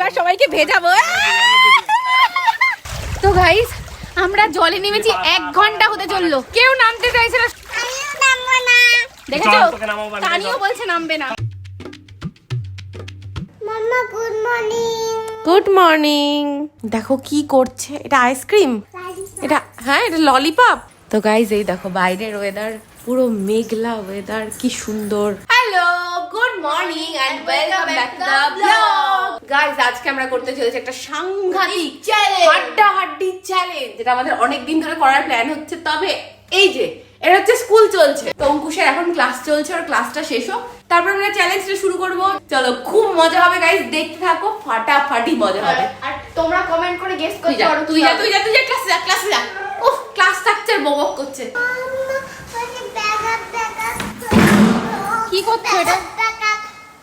এইবার সবাইকে ভেজাবো। তো গাইস আমরা জলে নেমেছি 1 ঘন্টা হতে চললো, কেউ নামতে চাইছে না। দেখেছো তানিও বলছে নামবে না। মাম্মা গুড মর্নিং। Good morning. দেখো কি করছে, এটা আইসক্রিম, এটা হ্যাঁ এটা ললিপপ। তো গাইস এই দেখো বাইরের ওয়েদার পুরো মেঘলা ওয়েদার, কি সুন্দর। Hello good morning and welcome back to the blog. Guys আজকে আমরা করতে চলেছি একটা সাংঘাতিক চ্যালেঞ্জ, হাড্ডাহাড্ডি চ্যালেঞ্জ, যেটা আমাদের অনেক দিন ধরে করার প্ল্যান হচ্ছে। তবে এই যে এটা হচ্ছে স্কুল চলছে, তো অঙ্কুশের এখন ক্লাস চলছে, আর ক্লাসটা শেষ হোক তারপর আমরা চ্যালেঞ্জটা শুরু করব। চলো খুব মজা হবে গাইস, দেখতে থাকো, ফাটাফাটি মজা হবে। আর তোমরা কমেন্ট করে গেস করতে পারো। তুই যা ক্লাসে যা। উফ ক্লাস থাকছে আর বকবক করছে। কি করছো এটা?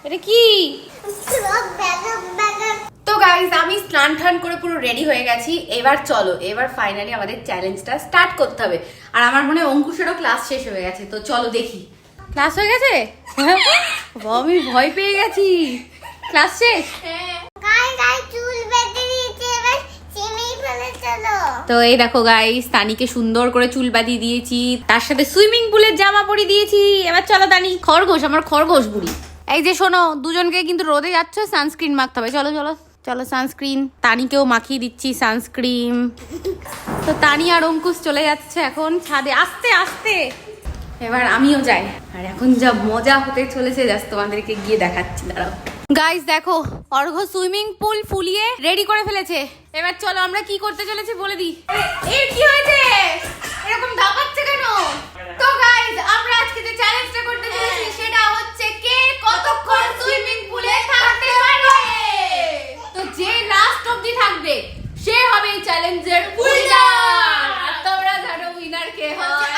এটা কি? তো গাইস আমি স্নান টান করে পুরো রেডি হয়ে গেছি। এবার চলো, এবার ফাইনালি আমাদের চ্যালেঞ্জটা স্টার্ট করতে হবে। আর আমার মনে হয় অঙ্কুশেরও ক্লাস শেষ হয়ে গেছে, তো চলো দেখি। ক্লাস হয়ে গেছে? আমি ভয় পেয়ে গেছি। ক্লাস শেষ? তো এই দেখো গাইস তানিকে সুন্দর করে চুল বাঁধিয়ে দিয়েছি, তার সাথে সুইমিং পুলের জামা পরিয়ে দিয়েছি। এবার চলো তানি, খরগোশ, আমার খরগোশ বুড়ি। এই যে শোনো, দুজনকে কিন্তু রোদে যাচ্ছে, সানস্ক্রিন মাখতে হবে। চলো চলো চলো সানস্ক্রিন, তানিকেও মাখিয়ে দিচ্ছি সানস্ক্রিন। তো তানি আর অঙ্কুশ চলে যাচ্ছে এখন ছাদে আস্তে আস্তে। এবার আমিও যাই, আর এখন যা মজা হতে চলেছে জাস্ট তোমাদেরকে গিয়ে দেখাচ্ছি, দাঁড়াও। গাইস দেখো অর্ঘ সুইমিং পুল ফুলিয়ে রেডি করে ফেলেছে। এবার চলো আমরা কি করতে চলেছি বলে দিই। এই কি হয়েছে, এরকম দাপাচ্ছে কেন? তো গাইস আমরা আজকে যে চ্যালেঞ্জটা করতে চলেছি সেটা হচ্ছে কে কতক্ষণ সুইমিং পুলে থাকতে পারবে। তো যে লাস্ট অবধি থাকবে সে হবে এই চ্যালেঞ্জের উইনার। আর তোমরা জানো উইনার কে হয়?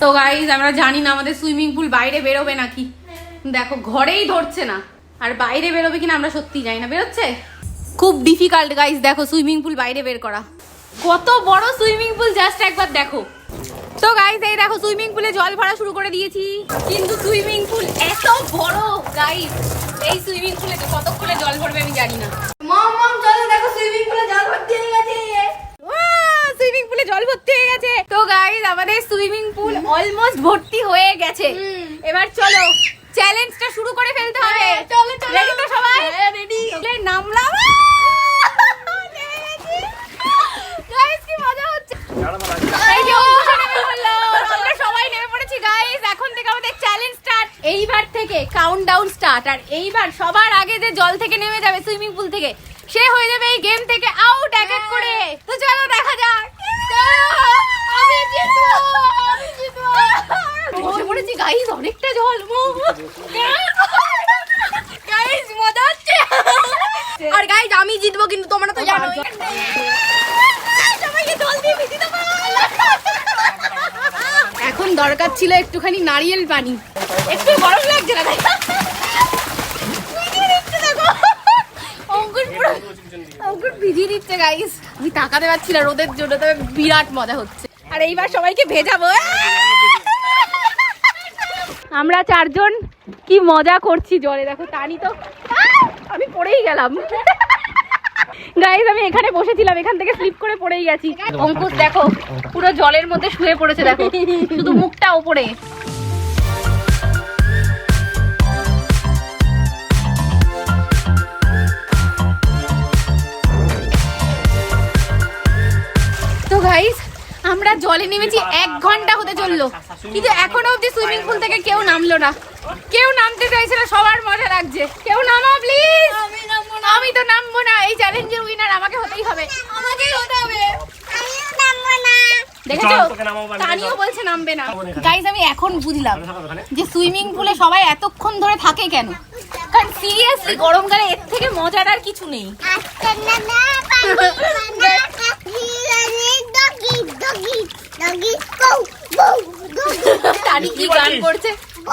তো গাইজ আমরা জানি না আমাদের সুইমিং পুল বাইরে বেরোবে নাকি, দেখো ঘরেই ধরছে না, আর বাইরে বেরোবে কিনা আমরা সত্যি জানি না। বেরোচ্ছে? খুব ডিফিকাল্ট গাইজ, দেখো সুইমিং পুল বাইরে বের করা। কত বড় সুইমিং পুল জাস্ট একবার দেখো। তো গাইজ এই দেখো সুইমিং পুলে জল ভরা শুরু করে দিয়েছি, কিন্তু সুইমিং পুল এত বড় গাইজ, এই সুইমিং পুলে কতক্ষণে জল ভরবে আমি জানি না। মম চলো দেখো সুইমিং পুলে জল ভর্তি হয়ে গেছে। সুইমিং পুলে জল ভর্তি হয়ে গেছে। তো গাইস আমাদের সুইমিং পুল অলমোস্ট ভর্তি হয়ে গেছে। এবার চলো চ্যালেঞ্জটা শুরু করে ফেলতে হবে। চলো চলো, রেডি তো সবাই? রেডি। নামলাম। গাইস কি মজা হচ্ছে। এই যে অঙ্কুশ নেমে পড়লো, আমরা সবাই নেমে পড়েছি গাইস। এখন থেকে আমাদের চ্যালেঞ্জ স্টার্ট। এইবার থেকে কাউন্টডাউন স্টার্ট, আর এইবার সবার আগে যে জল থেকে নেমে যাবে সুইমিং পুল থেকে সে হয়ে যাবে এই গেম থেকে আউট এক এক করে। তো চলো দেখা যাক। আমি জিতবো, আমি জিতবো। বসে পড়েছি গাইস, অনেকটা জল। গাইস মজা হচ্ছে। আর গাইস আমি জিতবো কিন্তু তোমরা তো জানো। সবাইকে জল দিয়ে ভিজিয়ে দেবো। এখন দরকার ছিল একটুখানি নারিয়েল পানি, একটু গরম লাগছে না তাই? অঙ্কুর ভিজিয়ে দিচ্ছে গাইস, আমি তাকাতে পারছি না রোদের জন্য, তবে বিরাট মজা হচ্ছে। আর এইবার সবাইকে ভেজাবো। আমরা চারজন কি মজা করছি জলে, দেখো তানি তো, আমি পড়েই গেলাম গাইস। আমি এখানে বসেছিলাম, এখান থেকে স্লিপ করে পড়েই গেছি। অঙ্কুশ দেখো পুরো জলের মধ্যে শুয়ে পড়েছে, দেখো শুধু মুখটা ওপরে। তো গাইস আমরা জলে নেমেছি 1 ঘন্টা হতে চললো, কিন্তু এখনো অব্দি সুইমিং পুল থেকে কেউ নামলো না, কেউ নামতে চাইছে না। সবার মজা লাগছে, কেউ নামো প্লিজ। আমি নামবো না। আমি তো নামবো না, এই চ্যালেঞ্জের উইনার আমাকে হতেই হবে। আমাকেই হতে হবে। আমিও নামবো না। দেখেছো তানিও বলছে নামবে না। গাইস আমি এখন বুঝলাম যে সুইমিং পুলে সবাই এতক্ষণ ধরে থাকে কেন, কারণ সিরিয়াসলি গরমকালে এর থেকে মজার আর কিছু নেই। আজকে না না পানি ডগি ডগি ডগি বউ বউ ডগি। তানি কি গান করছে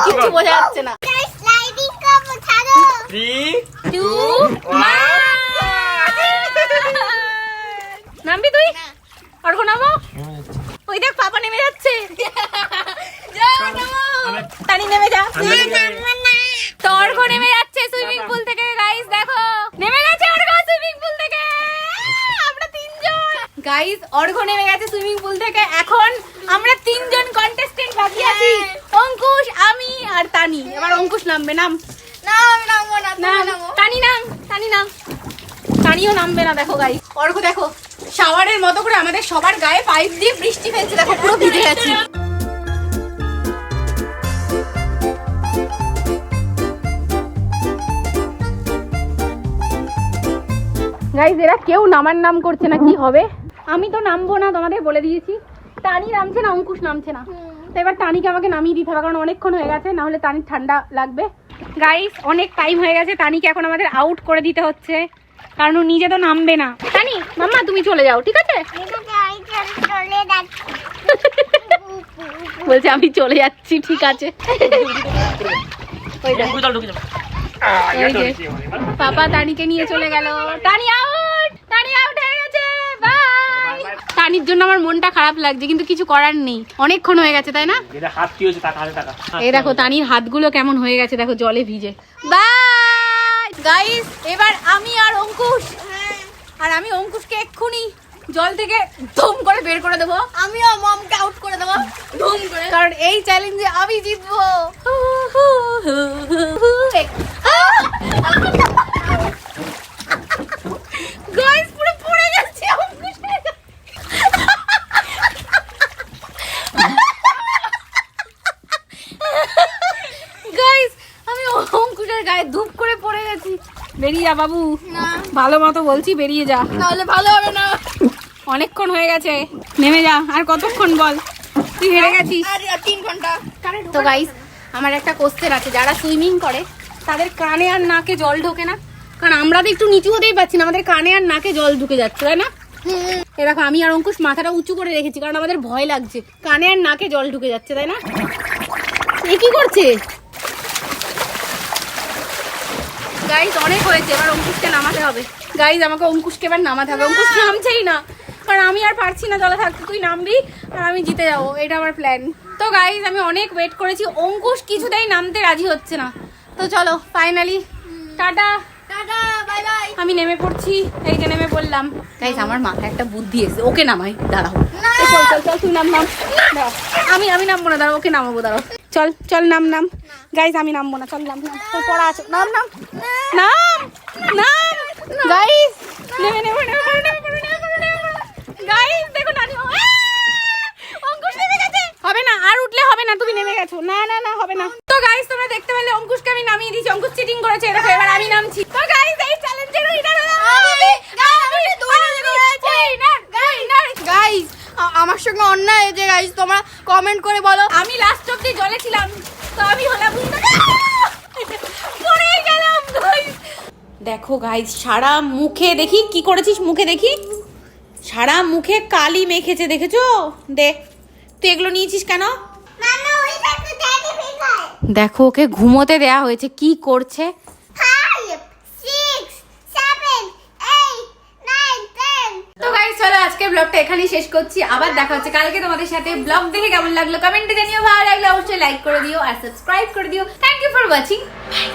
কিছু বোঝা যাচ্ছে না। গাইস স্লাইডিং করব, ছাড়ো। 3, 2 নামবি তুই? অর্ঘ নামো। ওই দেখ পাপা নেমে যাচ্ছে। যাও নামো। তানি নেমে যা। না নামবো না। অর্ঘ্য নেমে গেছে সুইমিং পুল থেকে। এখন আমরা 3 জন কন্টেস্টেন্ট বাকি আছি, অঙ্কুশ, আমি আর তানি। এবার অঙ্কুশ নামবে, নাম। না আমি নামবো না, তুমি নামো। তানি নাম, তানি নাম। তানিও নামবে না। দেখো গাইস, অর্ঘ্য দেখো শাওয়ারের মতো করে আমাদের সবার গায়ে পাইপ দিয়ে বৃষ্টি ফেলছে, দেখো পুরো ভিজে গেছি। গাইস এরা কেউ নামার নাম করছে না, কি হবে? আমি তো নামবো না, তোমাদের বলে দিয়েছি। টানি নামছে না, অঙ্কুশ নামছে না। তো এবার টানিকে আমাকে নামিয়ে দিতে হবে, কারণ অনেকক্ষণ হয়ে গেছে, না হলে টানির ঠান্ডা লাগবে। গাইস অনেক টাইম হয়ে গেছে, টানিকে এখন আমাদের আউট করে দিতে হচ্ছে, কারণ ও নিজে তো নামবে না। টানি মাম্মা তুমি চলে যাও, ঠিক আছে? বলছে আমি চলে যাচ্ছি, ঠিক আছে। ওই দেখো, ওই যে পাপা টানিকে নিয়ে চলে গেল। টানি আউট, টানি আউট হয়ে গেছে, বাই। টানির জন্য আমার মনটা খারাপ লাগছে, কিন্তু কিছু করার নেই, অনেকক্ষণ হয়ে গেছে, তাই না? এই দেখো টানির হাতগুলো কেমন হয়ে গেছে, দেখো জলে ভিজে। বাই গাইস, এবার আমি আর অঙ্কুশ, আর আমি অঙ্কুশকে এক্ষুনি জল থেকে ধুম করে বের করে দেবো। আমিও মমকে আউট করে দেবো ধুম করে, কারণ এই চ্যালেঞ্জে আমি জিতবো। গাইস পুরো পড়ে গেছে অঙ্কুশ। গাইস আমি অঙ্কুশের গায়ে ধূপ করে পড়ে গেছি। বেরিয়ে যা বাবু, না ভালো মতো বলছি, বেরিয়ে যা, তাহলে ভালো হবে না। অনেকক্ষণ হয়ে গেছে, নেমে যা। আর কতক্ষণ বল, তুই হেরে গেছিস। আর 3 ঘন্টা। তো গাইস আমার একটা কোশ্চেন আছে, যারা সুইমিং করে তাদের কানে আর নাকে জল ঢোকে না? কারণ আমরা তো একটু নিচু হতেই পারছি না, আমাদের কানে আর নাকে জল ঢুকে যাচ্ছে, তাই না? এ দেখো আমি আর অঙ্কুশ মাথাটা উঁচু করে রেখেছি, কারণ আমাদের ভয় লাগছে, কানে আর নাকে জল ঢুকে যাচ্ছে, তাই না? এ কি করছে? গাইস অনেক হয়েছে, এবার অঙ্কুশকে নামাতে হবে। গাইস আমাকে অঙ্কুশকে এবার নামাতে হবে। অঙ্কুশ নামছেই না, কারণ আমি আর পারছি না জলে থাকতে। তুই নামবি আর আমি জিতে যাবো, এটা আমার প্ল্যান। তো গাইস আমি অনেক ওয়েট করেছি, অঙ্কুশ কিছুতেই নামতে রাজি হচ্ছে না। তো চলো finally tata, tata bye bye. আমি নেমে পড়ছি, এই যে নেমে পড়লাম। গাইস আমার মাথায় একটা বুদ্ধি এসেছে, ওকে নামাই, দাঁড়াও। এই চল চল চল, তুই নাম, নাম। দাঁড়াও, আমি নামবো না, দাঁড়াও, ওকে নামাবো, দাঁড়াও। চল চল নাম, নাম। গাইস আমি নামবো না, চল নাম, নাম, তোর পড়া আছে, নাম, নাম, নাম, নাম। গাইস নেমে নেমে নেমে নেমে গাইস দেখো নানি, অঙ্কুশ নেমে গেছে। হবে না, আর উঠলে হবে না, তুমি নেমে গেছো। না না না, হবে না। তো গাইস তোমরা দেখতে পেলে অঙ্কুশকে আমি নামিয়ে দিয়েছি, অঙ্কুশ চিটিং করেছে, দেখো এবার আমি নামছি। তো গাইস এই চ্যালেঞ্জের উইনার হলো গাইস আমার সঙ্গে অন্যায় হয়েছে গাইস, তোমরা কমেন্ট করে বলো। আমি লাস্ট অব্দি জলে ছিলাম, তো আমি হলাম পড়ে গেলাম। গাইস দেখো গাইস, সারা মুখে দেখি কি করেছিস, মুখে দেখি সারা মুখে কালি মেখেছে, দেখেছো? দে, তুই এগুলো নিয়েছিস কেন? দেখো ওকে ঘুমোতে দেয়া হয়েছে, কি করছে? 5 6 7 8 9 10। তো গাইস চলো আজকে ব্লগটা এখানেই শেষ করছি, আবার দেখা হচ্ছে কালকে তোমাদের সাথে। ব্লগ দেখে কেমন লাগলো কমেন্টে জানিও, ভালো লাগলে অবশ্যই লাইক করে দিও আর সাবস্ক্রাইব করে দিও। Thank you for watching, by.